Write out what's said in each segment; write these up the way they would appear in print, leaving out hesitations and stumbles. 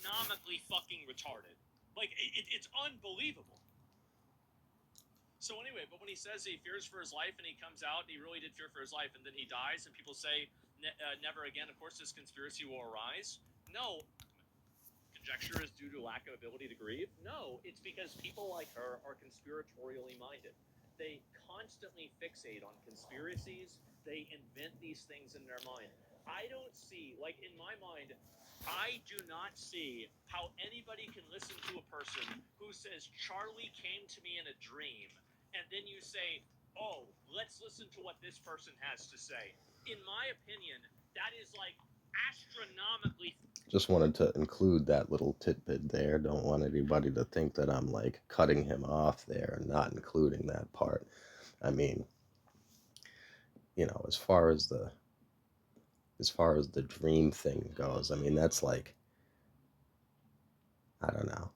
astronomically fucking retarded. Like, it's unbelievable. So anyway, but when he says he fears for his life and he comes out and he really did fear for his life and then he dies and people say never again, of course this conspiracy will arise. No, conjecture is due to lack of ability to grieve. No, it's because people like her are conspiratorially minded. They constantly fixate on conspiracies. They invent these things in their mind. I don't see, like in my mind, I do not see how anybody can listen to a person who says Charlie came to me in a dream, and then you say, oh, let's listen to what this person has to say. In my opinion, that is like astronomically. Just wanted to include that little tidbit there. Don't want anybody to think that I'm like cutting him off there and not including that part. I mean, as far as the dream thing goes, I mean that's like, I don't know.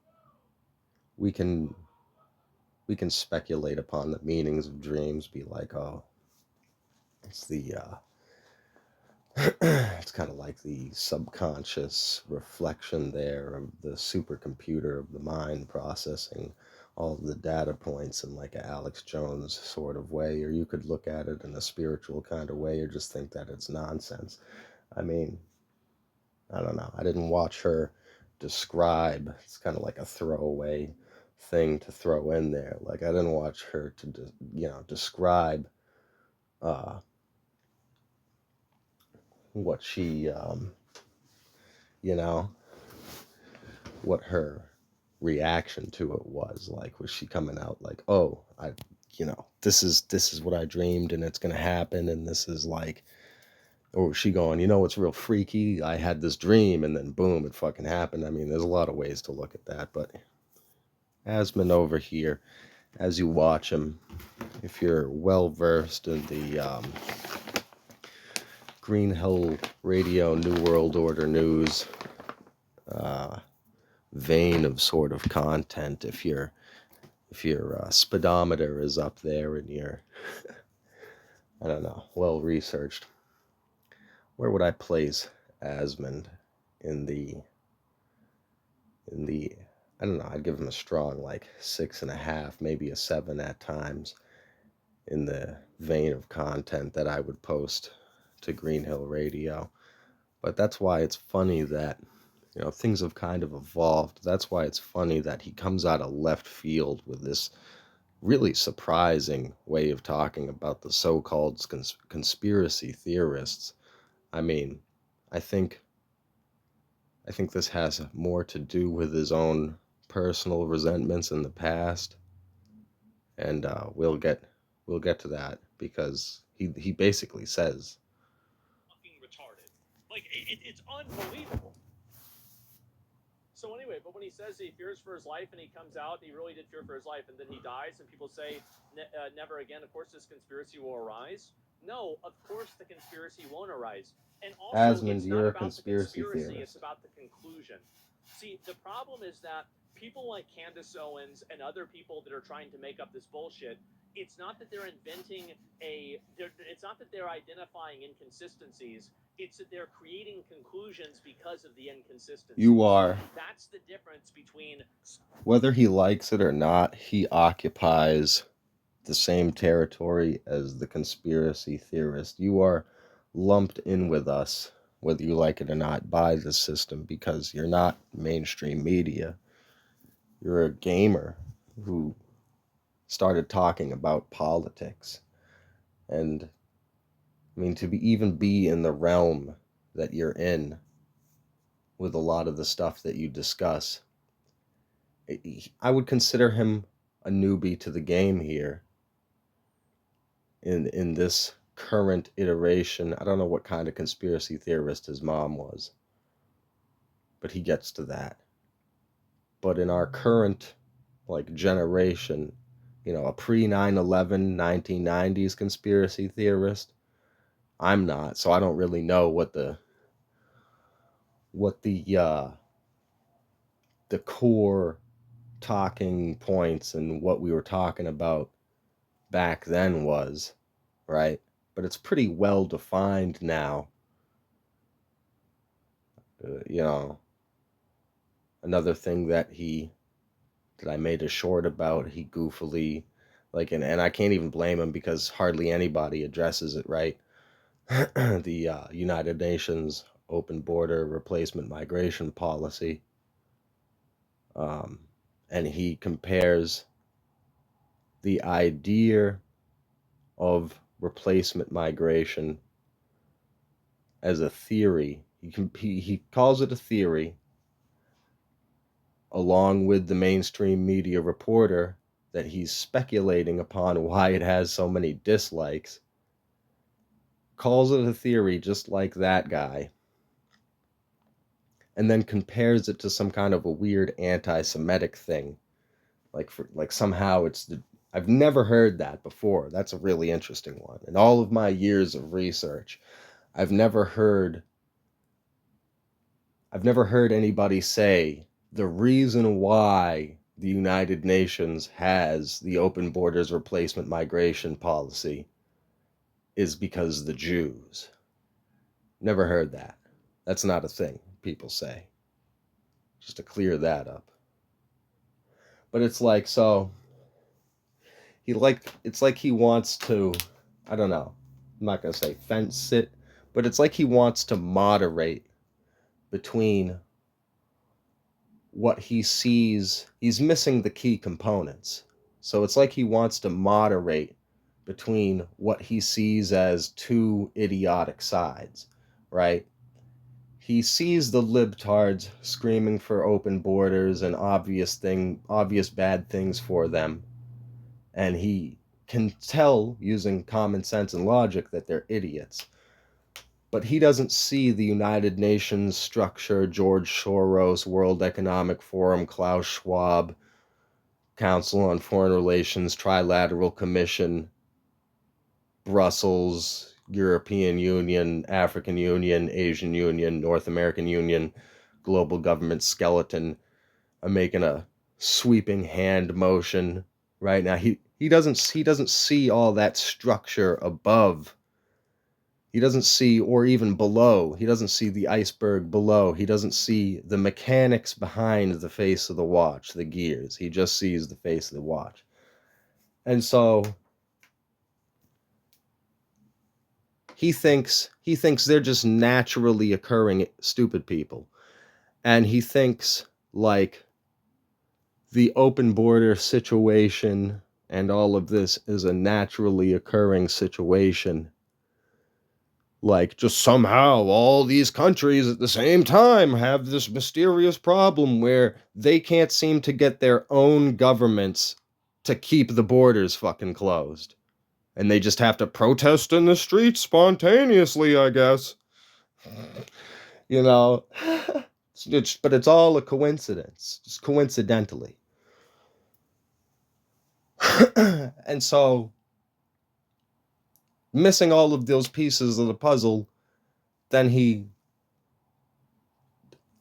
We can we can speculate upon the meanings of dreams, be like, oh, it's the it's kind of like the subconscious reflection there of the supercomputer of the mind processing all of the data points in like a Alex Jones sort of way, or you could look at it in a spiritual kind of way, or just think that it's nonsense. I mean, I don't know. I didn't watch her describe. It's kind of like a throwaway thing to throw in there. Like I didn't watch her to describe uh, what she you know what her reaction to it was. Like, was she coming out like, oh, this is what I dreamed and it's gonna happen, and this is like, or was she going, it's real freaky, I had this dream and then boom, it fucking happened. I mean, there's a lot of ways to look at that, but Asmon over here, as you watch him, if you're well versed in the Green Hill Radio New World Order news uh, vein of sort of content, if your speedometer is up there and you're, I don't know, well researched, where would I place Asmund in the I don't know, I'd give him a strong like 6.5, maybe a 7 at times, in the vein of content that I would post to Green Hill Radio. But that's why it's funny that things have kind of evolved. That's why it's funny that he comes out of left field with this really surprising way of talking about the so-called conspiracy theorists. I mean, I think I think this has more to do with his own personal resentments in the past, and we'll get to that because he basically says, Fucking retarded. Like, it's unbelievable. So anyway, but when he says he fears for his life and he comes out and he really did fear for his life and then he dies and people say never again, of course this conspiracy will arise. No, of course the conspiracy won't arise. And also, Asmund, it's not you're a about the conspiracy conspiracy, it's theorist. about the conclusion. See, the problem is that people like Candace Owens and other people that are trying to make up this bullshit, it's not that they're inventing it's not that they're identifying inconsistencies, it's that they're creating conclusions because of the inconsistencies. You are. That's the difference between. Whether he likes it or not, he occupies the same territory as the conspiracy theorist. You are lumped in with us, whether you like it or not, by the system because you're not mainstream media. You're a gamer who started talking about politics. And I mean, even be in the realm that you're in with a lot of the stuff that you discuss, I would consider him a newbie to the game here in this current iteration. I don't know what kind of conspiracy theorist his mom was, but he gets to that. But in our current like generation, a pre 9/11 1990s conspiracy theorist, I'm not, so I don't really know what the core talking points and what we were talking about back then was, right? But it's pretty well defined now. Uh, you know, Another thing that I made a short about, he goofily, like, and I can't even blame him because hardly anybody addresses it, right? The United Nations open border replacement migration policy. Um, and he compares the idea of replacement migration as a theory. He calls it a theory, along with the mainstream media reporter that he's speculating upon why it has so many dislikes. Calls it a theory just like that guy, and then compares it to some kind of a weird anti-Semitic thing. Like somehow it's the I've never heard that before. That's a really interesting one. In all of my years of research, I've never heard anybody say the reason why the United Nations has the open borders replacement migration policy is because the Jews. Never heard that. That's not a thing people say. Just to clear that up. But it's like, so it's like he wants to, I don't know, I'm not going to say fence it, but it's like he wants to moderate between what he sees. He's missing the key components. So it's like he wants to moderate between what he sees as two idiotic sides, right? He sees the libtards screaming for open borders and obvious bad things for them, and he can tell using common sense and logic that they're idiots. But he doesn't see the United Nations structure, George Soros, World Economic Forum, Klaus Schwab, Council on Foreign Relations, Trilateral Commission, Brussels, European Union, African Union, Asian Union, North American Union, global government skeleton. I'm making a sweeping hand motion right now. He doesn't see all that structure above. He doesn't see, or even below. He doesn't see the iceberg below. He doesn't see the mechanics behind the face of the watch, the gears. He just sees the face of the watch. And so he thinks they're just naturally occurring stupid people. And he thinks like the open border situation and all of this is a naturally occurring situation. Like, just somehow all these countries at the same time have this mysterious problem where they can't seem to get their own governments to keep the borders fucking closed. And they just have to protest in the streets spontaneously, I guess. You know? But it's all a coincidence, just coincidentally. And so, missing all of those pieces of the puzzle, then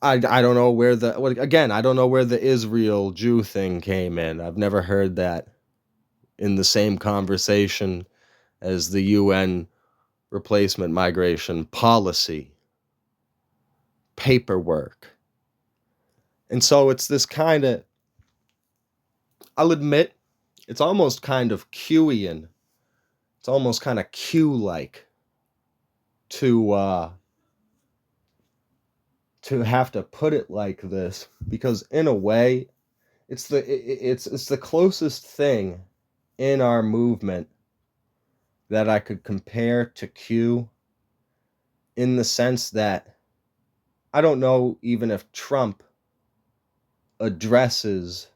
I don't know where I don't know where the Israel Jew thing came in. I've never heard that in the same conversation as the UN replacement migration policy paperwork. And so it's this kind of, I'll admit, it's almost kind of Q-ian. It's almost kind of Q-like to have to put it like this, because in a way, it's the closest thing in our movement that I could compare to Q, in the sense that I don't know even if Trump addresses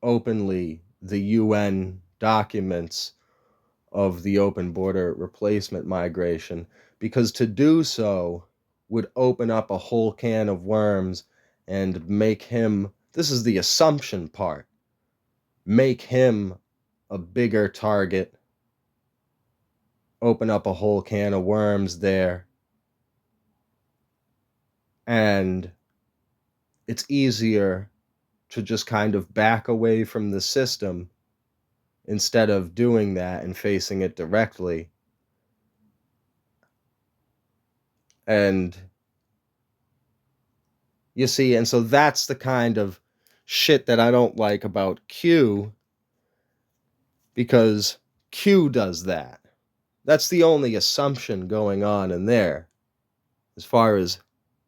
openly the UN documents of the open border replacement migration, because to do so would open up a whole can of worms and make him, this is the assumption part, make him a bigger target, open up a whole can of worms there. And it's easier to just kind of back away from the system instead of doing that and facing it directly. And You see, and so that's the kind of shit that I don't like about Q, because Q does that. That's the only assumption going on in there, as far as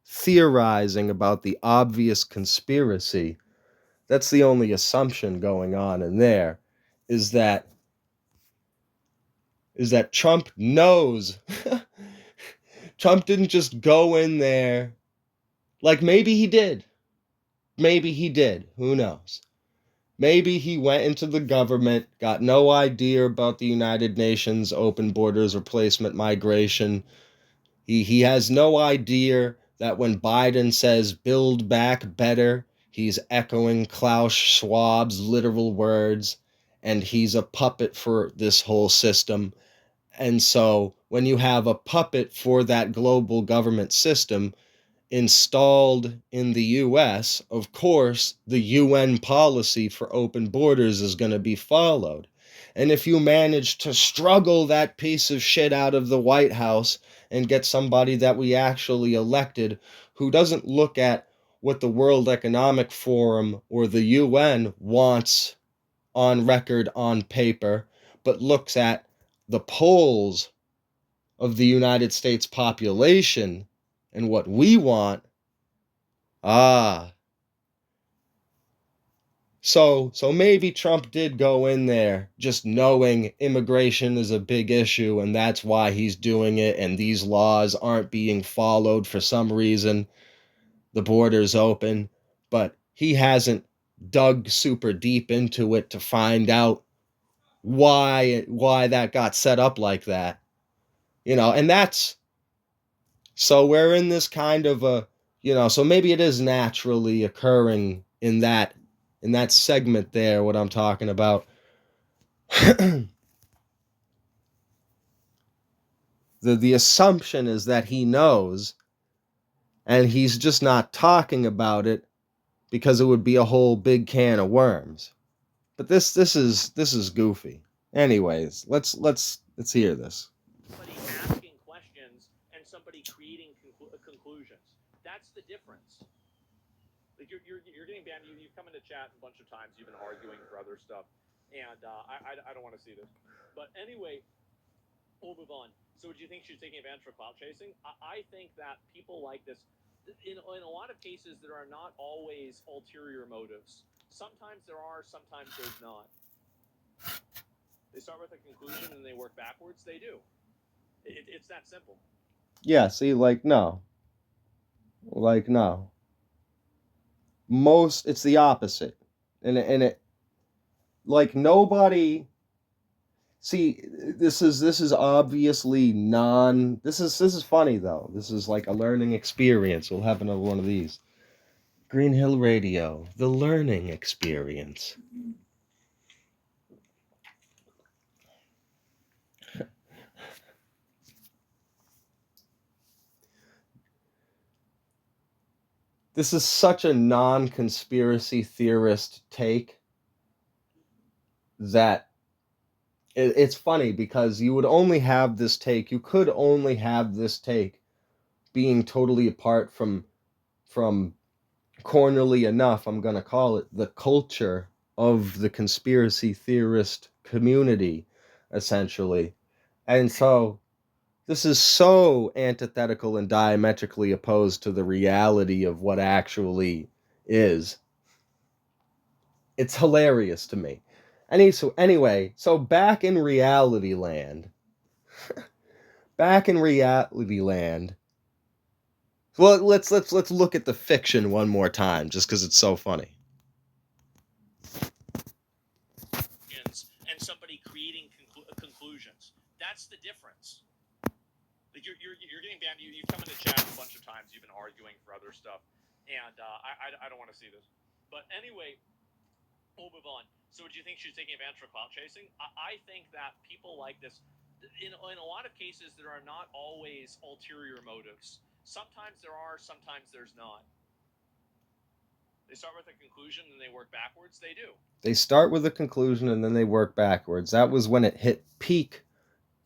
theorizing about the obvious conspiracy. That's the only assumption going on in there, is that Trump knows. Trump didn't just go in there. Like, maybe he did. Maybe he did. Who knows? Maybe he went into the government, got no idea about the United Nations, open borders, replacement migration. He has no idea that when Biden says build back better, he's echoing Klaus Schwab's literal words, and he's a puppet for this whole system. And so when you have a puppet for that global government system installed in the US, of course, the UN policy for open borders is going to be followed. And if you manage to struggle that piece of shit out of the White House and get somebody that we actually elected who doesn't look at what the World Economic Forum or the UN wants on record on paper, but looks at the polls of the United States population and what we want. Ah. So maybe Trump did go in there just knowing immigration is a big issue, and that's why he's doing it, and these laws aren't being followed for some reason. The border's open, but he hasn't dug super deep into it to find out why that got set up like that. And that's, so we're in this kind of a, so maybe it is naturally occurring in that segment there, what I'm talking about. The assumption is that he knows, and he's just not talking about it because it would be a whole big can of worms. But this is goofy. Anyways, let's hear this. Somebody asking questions and somebody creating conclusions. That's the difference. Like you're getting banned. You've come into chat a bunch of times. You've been arguing for other stuff, and I don't want to see this. But anyway, we'll move on. So, would you think she's taking advantage of clout chasing? I think that people like this, in a lot of cases, there are not always ulterior motives. Sometimes there are, sometimes there's not. They start with a conclusion and they work backwards. They do. It's that simple. Yeah, see, no. No. It's the opposite. And it like nobody. See, this is obviously this is funny though. This is like a learning experience. We'll have another one of these. Green Hill Radio, the learning experience. This is such a non-conspiracy theorist take that it's funny, because you could only have this take being totally apart from cornerly enough, I'm going to call it, the culture of the conspiracy theorist community, essentially. And so this is so antithetical and diametrically opposed to the reality of what actually is. It's hilarious to me. Anyway, so back in reality land, well, let's look at the fiction one more time, just because it's so funny. And somebody creating conclusions. That's the difference. Like you're getting banned. You've come into chat a bunch of times. You've been arguing for other stuff, and I don't want to see this. But anyway, we'll move on. So, would you think she's taking advantage of clout chasing? I think that people like this. In a lot of cases, there are not always ulterior motives. Sometimes there are, sometimes there's not. They start with a conclusion and they work backwards. They do. They start with a conclusion and then they work backwards. That was when it hit peak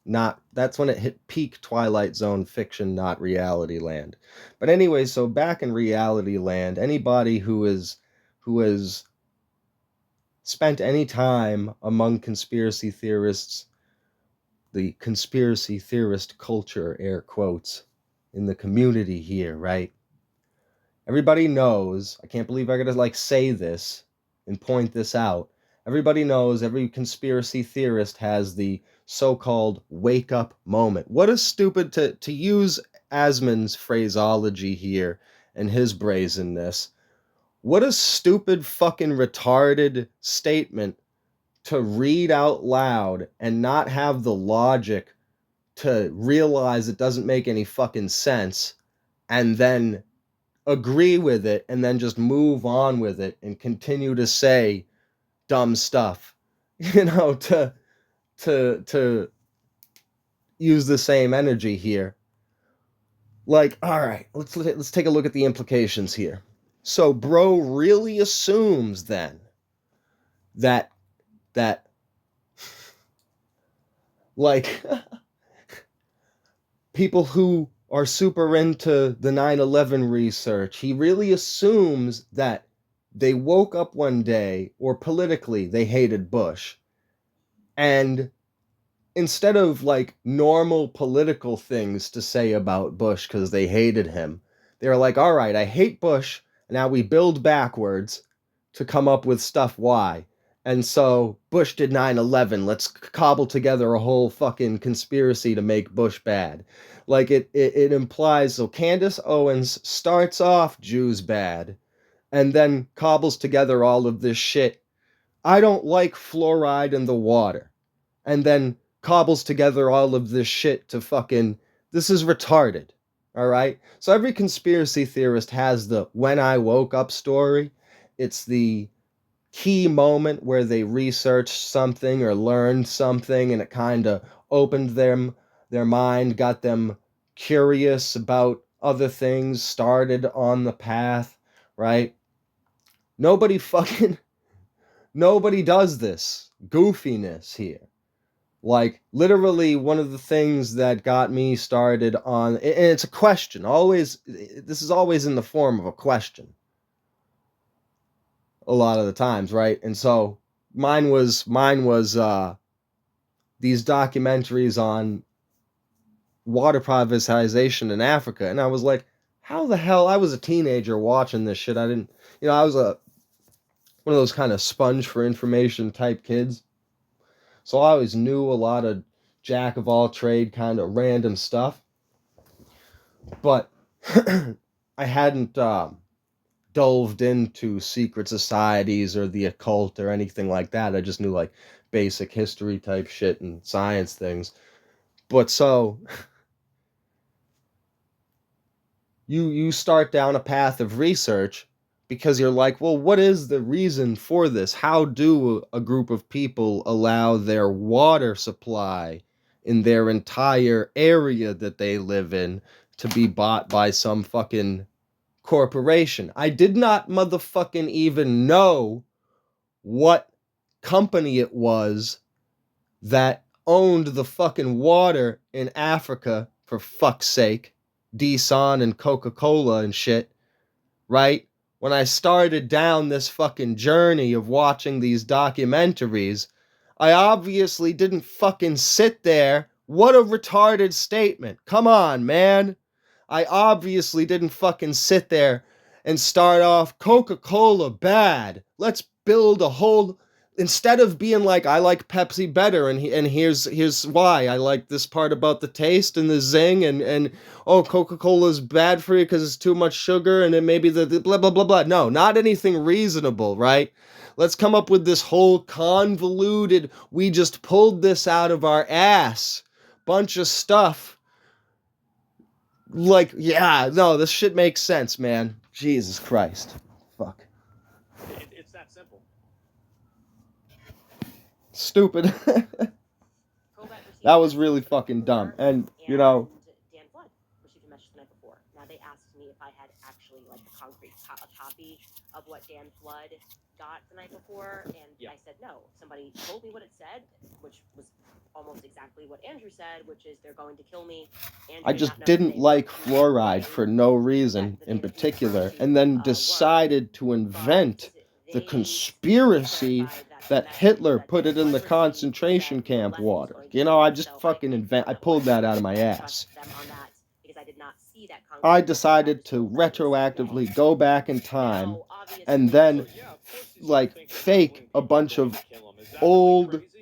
That's when it hit peak Twilight Zone fiction, not reality land. But anyway, so back in reality land, anybody who has spent any time among conspiracy theorists, the conspiracy theorist culture, air quotes, in the community here, right? Everybody knows, I can't believe I gotta like say this and point this out. Everybody knows, every conspiracy theorist has the so-called wake up moment. What a stupid, to use Asmon's phraseology here and his brazenness, what a stupid fucking retarded statement to read out loud and not have the logic to realize it doesn't make any fucking sense and then agree with it and then just move on with it and continue to say dumb stuff, to use the same energy here. Like, all right, let's take a look at the implications here. So bro really assumes then that that like people who are super into the 9/11 research, he really assumes that they woke up one day, or politically they hated Bush, and instead of like normal political things to say about Bush because they hated him, they were like, all right, I hate Bush. Now we build backwards to come up with stuff why. And so Bush did 9/11. Let's cobble together a whole fucking conspiracy to make Bush bad. Like it implies, so Candace Owens starts off Jews bad and then cobbles together all of this shit. I don't like fluoride in the water. And then cobbles together all of this shit to fucking, this is retarded. All right? So every conspiracy theorist has the when I woke up story. It's the key moment where they researched something or learned something and it kind of opened their mind, got them curious about other things, started on the path, right? Nobody fucking nobody does this goofiness here. Like, literally, one of the things that got me started on, and it's a question, always, this is always in the form of a question, a lot of the times, right? And so, mine was these documentaries on water privatization in Africa, and I was like, how the hell, I was a teenager watching this shit, I didn't, I was one of those kind of sponge for information type kids, so I always knew a lot of jack of all trade kind of random stuff. But I hadn't delved into secret societies or the occult or anything like that. I just knew like basic history type shit and science things. But so you start down a path of research because you're like, well, what is the reason for this? How do a group of people allow their water supply in their entire area that they live in to be bought by some fucking corporation? I did not motherfucking even know what company it was that owned the fucking water in Africa, for fuck's sake. Deson and Coca-Cola and shit, right? When I started down this fucking journey of watching these documentaries, I obviously didn't fucking sit there. What a retarded statement. Come on, man. I obviously didn't fucking sit there and start off Coca-Cola bad. Let's build a whole, instead of being like, I like Pepsi better, and here's why. I like this part about the taste and the zing, and oh, Coca-Cola is bad for you because it's too much sugar, and it maybe the blah blah blah blah. No, not anything reasonable, right? Let's come up with this whole convoluted, we just pulled this out of our ass bunch of stuff. Like, yeah, no, this shit makes sense, man. Jesus Christ. Fuck. It's that simple. Stupid. That was really fucking dumb. And, Dan Flood received a message the night before. Now they asked me if I had actually like a concrete copy of what Dan Flood got the night before, and Yeah. I said no. Somebody told me what it said, which was almost exactly what Andrew said, which is they're going to kill me. Andrew I did just not know that didn't they like were fluoride saying for no that reason the in thing that he was particular, referring to, and then were, decided to invent but the they conspiracy clarified that the that message Hitler that put Dan it in Flood the received concentration said, camp Leslie was water. going to You kill know, I me. just So fucking I don't pulled that out of my trust ass. them on that because I did not see that I concrete evidence. I decided was to told that it was retroactively something. go back in time Now, obviously, and then So yeah, of course he's gonna like think that fake right-wing a people are bunch going of to kill him. Is that old really crazy?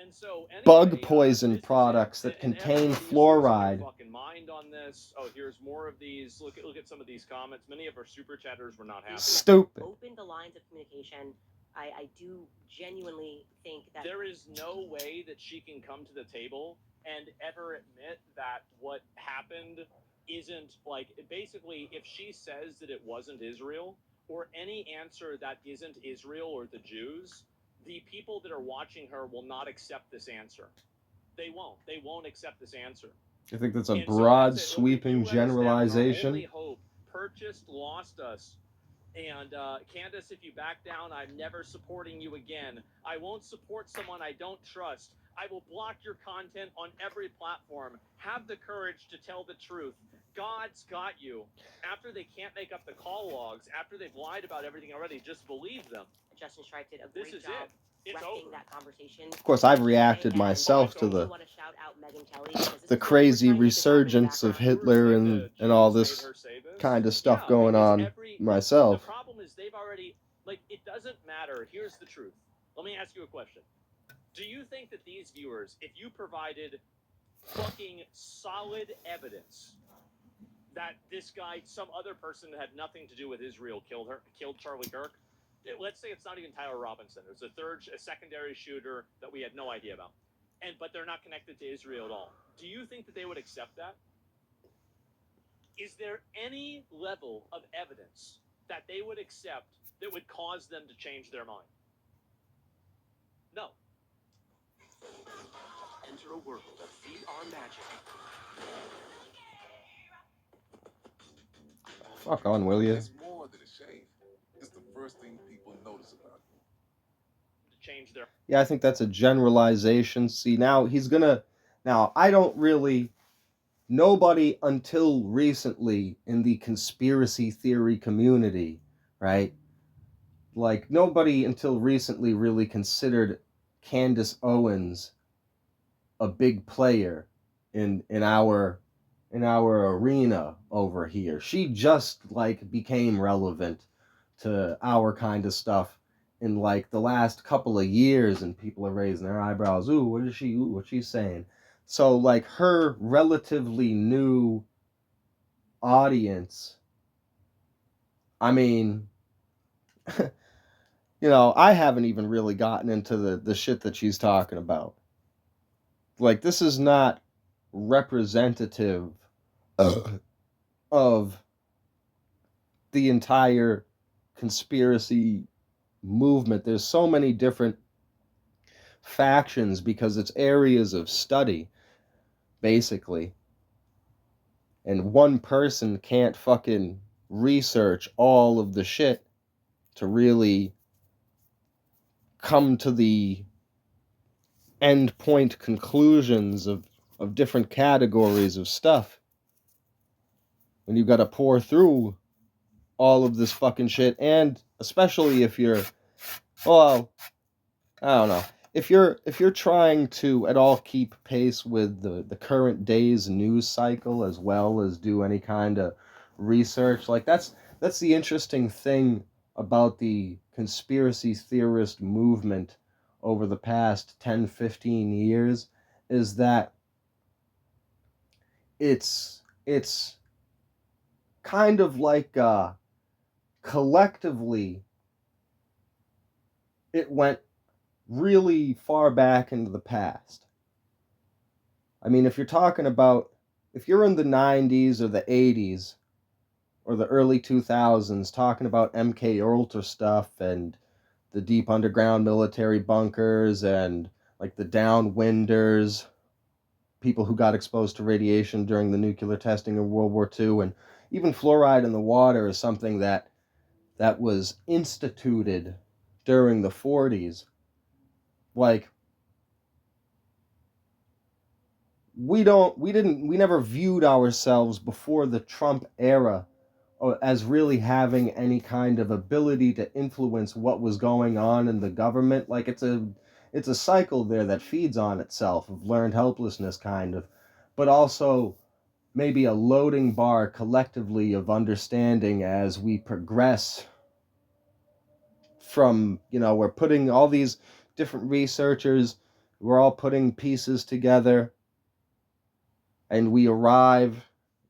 And so bug anyway, poison this is it. products that And contain everybody is losing their fluoride. fucking mind on this. Oh, here's more of these. Look at some of these comments. Many of our super chatters were not happy. Stupid. Open the lines of communication. I do genuinely think that there is no way that she can come to the table and ever admit that what happened isn't like basically if she says that it wasn't Israel or any answer that isn't Israel or the Jews, the people that are watching her will not accept this answer. They won't accept this answer. I think that's a And so broad, that's it. Look, if you sweeping let us down, our generalization. only hope, purchased, lost us. And Candace, if you back down, I'm never supporting you again. I won't support someone I don't trust. I will block your content on every platform. Have the courage to tell the truth. God's got you. After they can't make up the call logs, after they've lied about everything already, just believe them. Justin Stripe did a This great is job it. It's wrecking over. that conversation. Of course, I've reacted And myself I to do the want to shout out Megyn Kelly because this the is what we're crazy trying to get this happening in the resurgence of background. Hitler Like the and all Jews made this her say this. kind of stuff Yeah, going because on the myself. problem is they've already like it doesn't matter. Here's the truth. Let me ask you a question. Do you think that these viewers, if you provided fucking solid evidence that this guy, some other person that had nothing to do with Israel killed Charlie Kirk, let's say it's not even Tyler Robinson. It's a secondary shooter that we had no idea about. But they're not connected to Israel at all. Do you think that they would accept that? Is there any level of evidence that they would accept that would cause them to change their mind? No. Enter a world of VR magic. Fuck on, will you? It's more than a shave. It's the first thing people notice about you. To change their. Yeah, I think that's a generalization. See, now he's gonna. Now, I don't really. Nobody until recently in the conspiracy theory community, right? Like, nobody until recently really considered Candace Owens a big player in our arena over here. She just like became relevant to our kind of stuff in like the last couple of years, and people are raising their eyebrows. Ooh, what is she? Ooh, what's she saying? So like her relatively new audience. I mean, you know, I haven't even really gotten into the shit that she's talking about. Like, this is not representative of the entire conspiracy movement. There's so many different factions because it's areas of study, basically. And one person can't fucking research all of the shit to really come to the end point conclusions of different categories of stuff. When you've got to pour through all of this fucking shit, and especially if you're, well, I don't know, if you're trying to at all keep pace with the current day's news cycle as well as do any kind of research, like that's the interesting thing about the conspiracy theorist movement over the past 10-15 years is that it's kind of like collectively it went really far back into the past. I mean, if you're talking about, if you're in the 90s or the 80s or the early 2000s talking about MK Ultra stuff and the deep underground military bunkers and like the downwinders, people who got exposed to radiation during the nuclear testing of World War II, and even fluoride in the water is something that that was instituted during the 40s. Like, we never viewed ourselves before the Trump era as really having any kind of ability to influence what was going on in the government. Like, it's a cycle there that feeds on itself of learned helplessness, kind of, but also maybe a loading bar collectively of understanding as we progress from, we're putting all these different researchers, we're all putting pieces together, and we arrive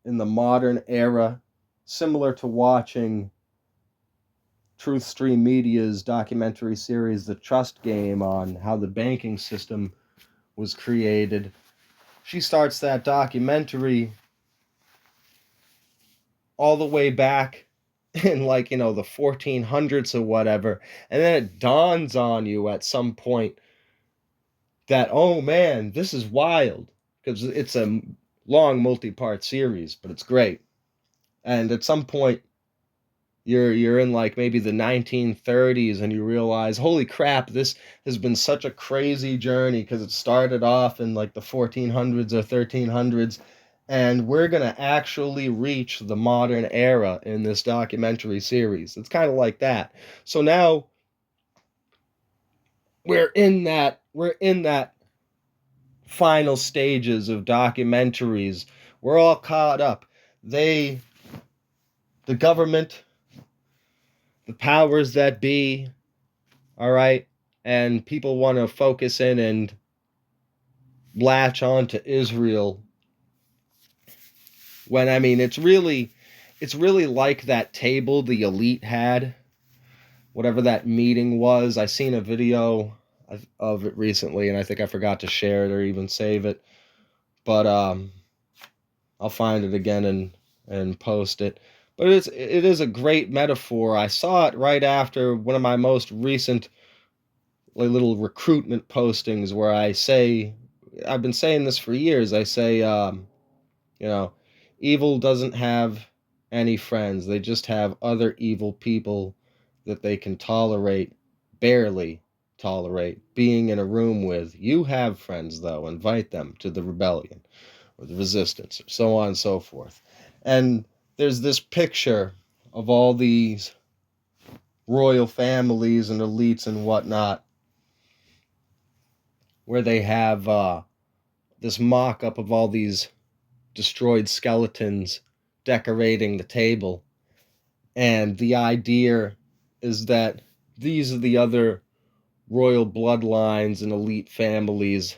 in the modern era, similar to watching Truth Stream Media's documentary series, The Trust Game, on how the banking system was created. She starts that documentary all the way back in, like, the 1400s or whatever, and then it dawns on you at some point that, oh man, this is wild, because it's a long multi-part series, but it's great. And at some point you're in, like, maybe the 1930s, and you realize, holy crap, this has been such a crazy journey, because it started off in, like, the 1400s or 1300s, and we're going to actually reach the modern era in this documentary series. It's kind of like that. So now we're in that final stages of documentaries. We're all caught up. The government, the powers that be, all right, and people want to focus in and latch on to Israel, when, I mean, it's really like that table the elite had, whatever that meeting was. I seen a video of it recently, and I think I forgot to share it or even save it, but I'll find it again and post it. But it is a great metaphor. I saw it right after one of my most recent, like, little recruitment postings, where I say, I've been saying this for years, I say, evil doesn't have any friends. They just have other evil people that they can barely tolerate being in a room with. You have friends, though. Invite them to the rebellion or the resistance, or so on and so forth. And there's this picture of all these royal families and elites and whatnot, where they have this mock-up of all these destroyed skeletons decorating the table. And the idea is that these are the other royal bloodlines and elite families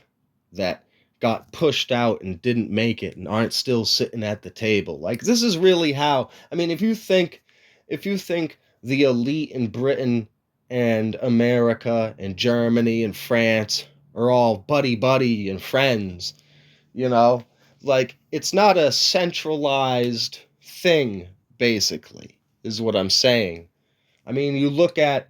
that got pushed out and didn't make it and aren't still sitting at the table. Like, this is really how, I mean, if you think the elite in Britain and America and Germany and France are all buddy and friends, like, it's not a centralized thing, basically, is what I'm saying. I mean, you look at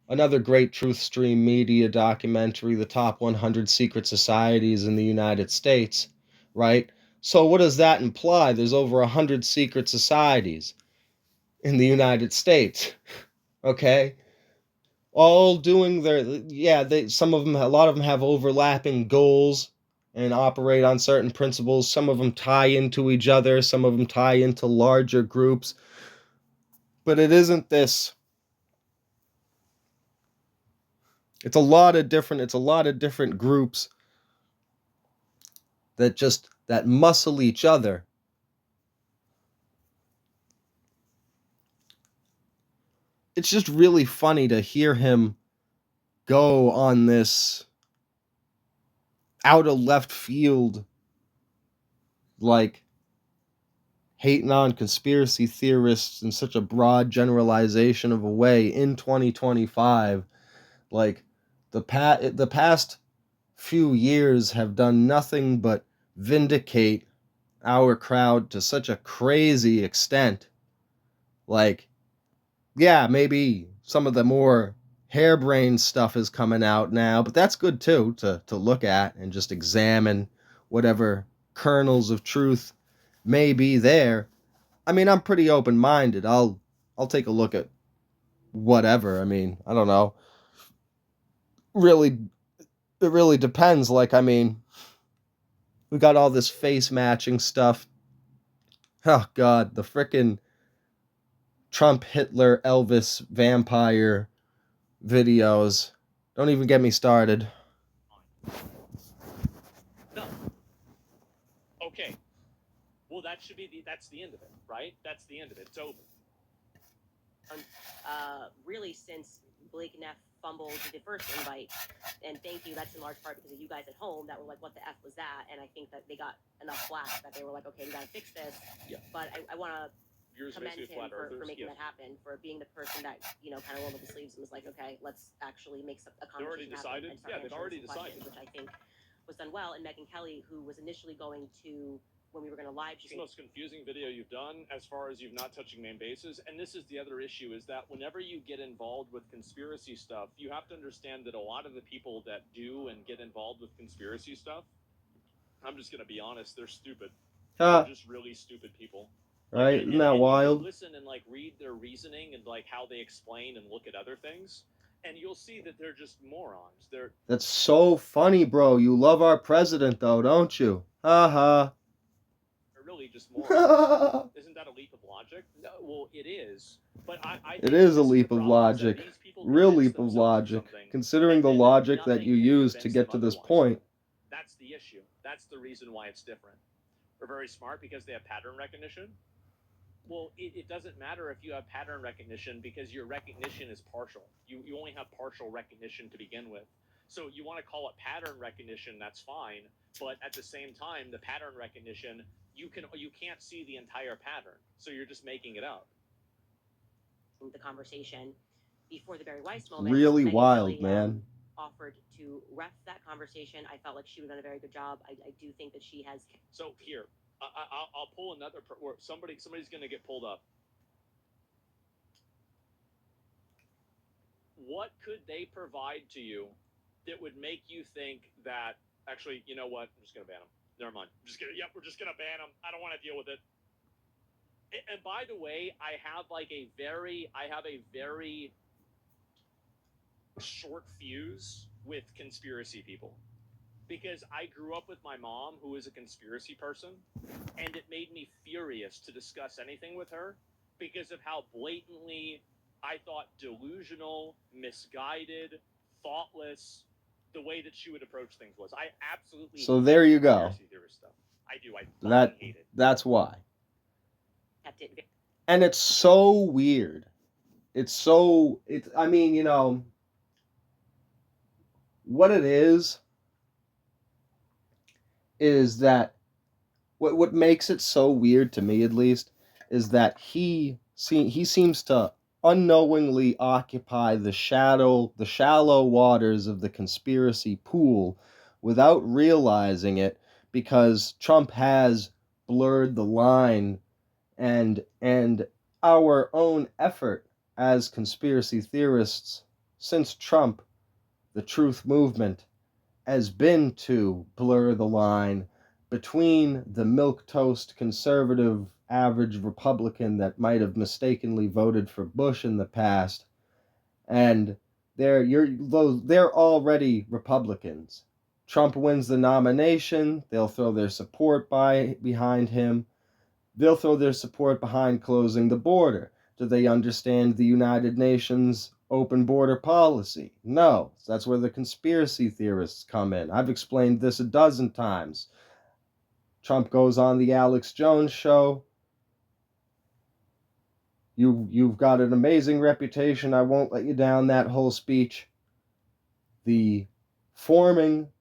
another great Truth Stream Media documentary, The Top 100 Secret Societies in the United States, right? So what does that imply? There's over 100 secret societies in the United States, okay? All doing a lot of them have overlapping goals and operate on certain principles. Some of them tie into each other, some of them tie into larger groups. But it isn't this. It's a lot of different groups that muscle each other. It's just really funny to hear him go on this out of left field, like, hating on conspiracy theorists in such a broad generalization of a way in 2025. Like, the past few years have done nothing but vindicate our crowd to such a crazy extent. Like, yeah, maybe some of the more harebrained stuff is coming out now, but that's good too, to look at and just examine whatever kernels of truth may be there. I mean, I'm pretty open-minded. I'll take a look at whatever. I mean, I don't know. Really, it really depends. Like, I mean, we got all this face matching stuff. Oh God, the frickin' Trump, Hitler, Elvis, vampire videos. Don't even get me started. No. Okay. Well, that's the end of it, right? That's the end of it. It's over. Really, since Blake Neff fumbled the first invite, and thank you, that's in large part because of you guys at home that were like, what the F was that? And I think that they got enough flack that they were like, okay, we gotta fix this. Yeah. But I want to Yours commend basically him flat for earthers. making Yes. that happen, for being the person that, you know, kind of rolled up the sleeves and was like, okay, let's actually make a They already conversation happen decided? and start Yeah, they've answering already some questions, decided. which I think was done well. And Megyn Kelly, who was initially going to, when we were going to live It's the stream, most confusing video you've done as far as you've not touching main bases. And this is the other issue, is that whenever you get involved with conspiracy stuff, you have to understand that a lot of the people that do and get involved with conspiracy stuff, I'm just going to be honest, they're stupid. They're just really stupid people. Right? Like, Isn't that and wild? you listen and like read their reasoning and like how they explain and look at other things, and you'll see that they're just morons. That's so funny, bro. You love our president, though, don't you? Ha They're really just ha. morons. Isn't that a leap of logic? No, well, it is. But I It think is a this leap the of problem, is that logic. these people Real convince leap of themselves logic. something, Considering and the then logic that nothing you can used to convince get them to this otherwise. point. That's the issue. That's the reason why it's different. They're very smart because they have pattern recognition. Well, it doesn't matter if you have pattern recognition because your recognition is partial. You only have partial recognition to begin with. So you want to call it pattern recognition, that's fine. But at the same time, the pattern recognition, you can't see the entire pattern. So you're just making it up. the conversation before the Barry Weiss moment. Really Megyn wild, Kelly, man. offered to ref that conversation. I felt like she would have done a very good job. I do think that she has. So here, I'll pull another. Somebody's going to get pulled up. What could they provide to you that would make you think that, actually, you know what? I'm just going to ban them. Never mind. We're just going to ban them. I don't want to deal with it. And by the way, I have a very short fuse with conspiracy people, because I grew up with my mom, who is a conspiracy person, and it made me furious to discuss anything with her because of how blatantly I thought delusional, misguided, thoughtless the way that she would approach things was. I absolutely So there you go. conspiracy theorist stuff. I do. I fucking hate it. That's why. Kept it. And it's so weird. I mean, you know, what it is that what makes it so weird to me, at least, is that he seems to unknowingly occupy the shallow waters of the conspiracy pool without realizing it, because Trump has blurred the line, and our own effort as conspiracy theorists since Trump, the truth movement, has been to blur the line between the milquetoast conservative average Republican that might have mistakenly voted for Bush in the past, and they're already Republicans. Trump wins the nomination, they'll throw their support behind him. They'll throw their support behind closing the border. Do they understand the United Nations open border policy? No. That's where the conspiracy theorists come in. I've explained this a dozen times. Trump goes on the Alex Jones show. You've got an amazing reputation. I won't let you down. That whole speech. The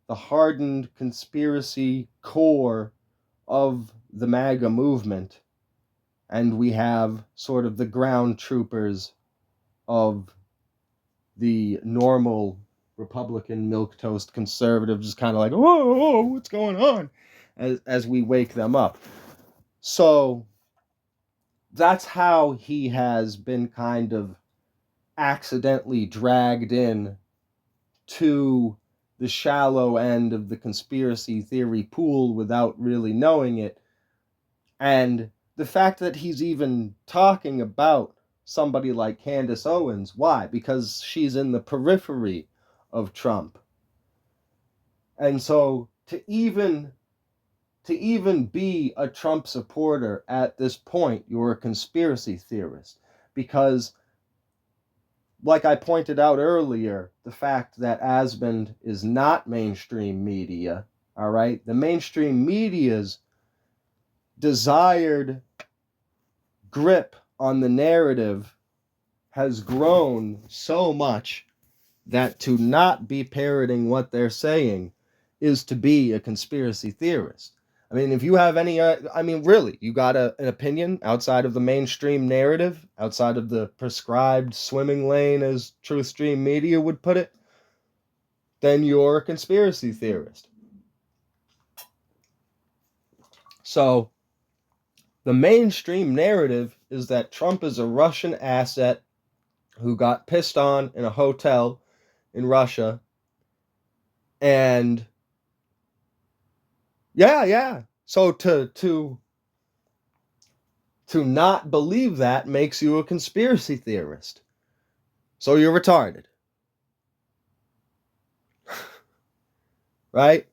hardened conspiracy core of the MAGA movement, and we have sort of the ground troopers of the normal Republican milquetoast conservative, just kind of like, whoa, what's going on, as we wake them up. So that's how he has been kind of accidentally dragged in to the shallow end of the conspiracy theory pool without really knowing it. And the fact that he's even talking about somebody like Candace Owens, why? Because she's in the periphery of Trump. And so to even be a Trump supporter at this point, you're a conspiracy theorist. Because, like I pointed out earlier, the fact that Asmond is not mainstream media, all right? The mainstream media's desired grip on the narrative has grown so much that to not be parroting what they're saying is to be a conspiracy theorist. I mean, if you have any, really, you got an opinion outside of the mainstream narrative, outside of the prescribed swimming lane, as Truth Stream Media would put it, then you're a conspiracy theorist. So, the mainstream narrative is that Trump is a Russian asset who got pissed on in a hotel in Russia. And yeah. So to not believe that makes you a conspiracy theorist. So you're retarded. Right?